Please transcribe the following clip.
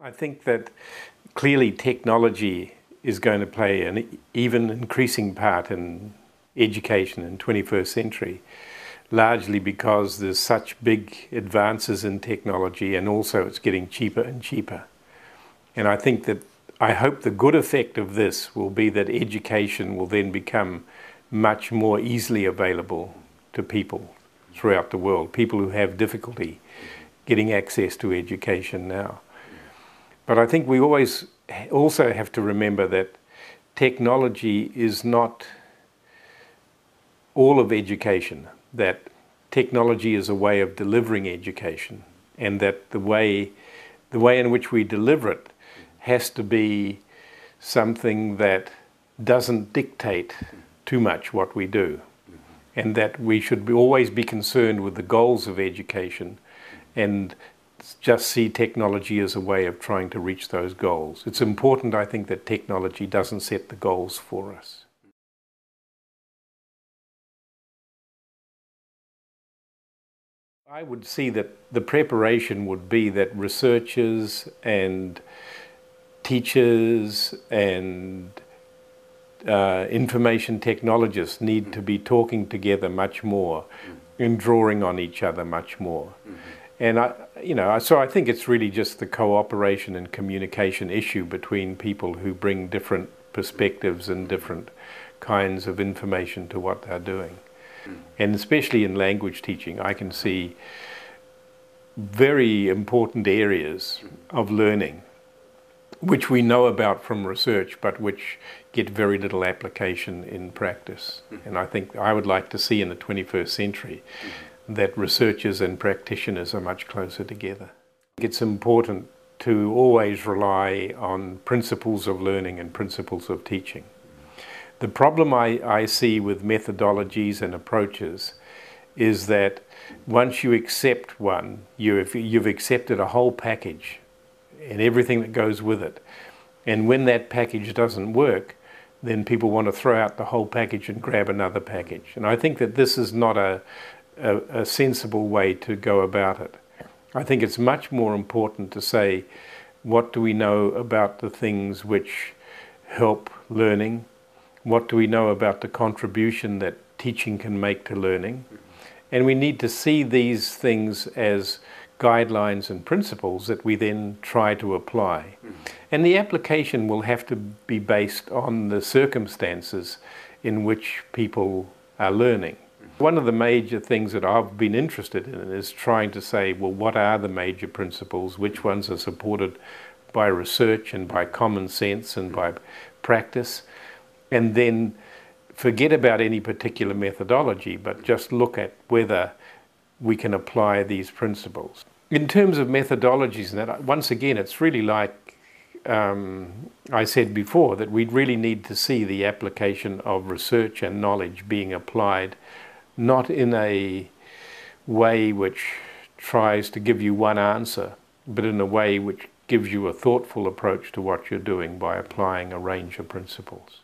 I think that clearly technology is going to play an even increasing part in education in the 21st century, largely because there's such big advances in technology, and also it's getting cheaper and cheaper. And I hope the good effect of this will be that education will then become much more easily available to people throughout the world, people who have difficulty getting access to education now. But I think we always also have to remember that technology is not all of education, that technology is a way of delivering education, and that the way in which we deliver it has to be something that doesn't dictate too much what we do, and that we should always be concerned with the goals of education and just see technology as a way of trying to reach those goals. It's important, I think, that technology doesn't set the goals for us. I would see that the preparation would be that researchers and teachers and information technologists need to be talking together much more and drawing on each other much more. And so I think it's really just the cooperation and communication issue between people who bring different perspectives and different kinds of information to what they're doing. And especially in language teaching, I can see very important areas of learning which we know about from research, but which get very little application in practice. And I think I would like to see in the 21st century that researchers and practitioners are much closer together. It's important to always rely on principles of learning and principles of teaching. The problem I see with methodologies and approaches is that once you accept one, you've accepted a whole package and everything that goes with it. And when that package doesn't work, then people want to throw out the whole package and grab another package. And I think that this is not a sensible way to go about it. I think it's much more important to say, what do we know about the things which help learning? What do we know about the contribution that teaching can make to learning? And we need to see these things as guidelines and principles that we then try to apply. And the application will have to be based on the circumstances in which people are learning. One of the major things that I've been interested in is trying to say, well, what are the major principles? Which ones are supported by research and by common sense and by practice? And then forget about any particular methodology, but just look at whether we can apply these principles. In terms of methodologies, and that, once again, it's really like I said before, that we really need to see the application of research and knowledge being applied, not in a way which tries to give you one answer, but in a way which gives you a thoughtful approach to what you're doing by applying a range of principles.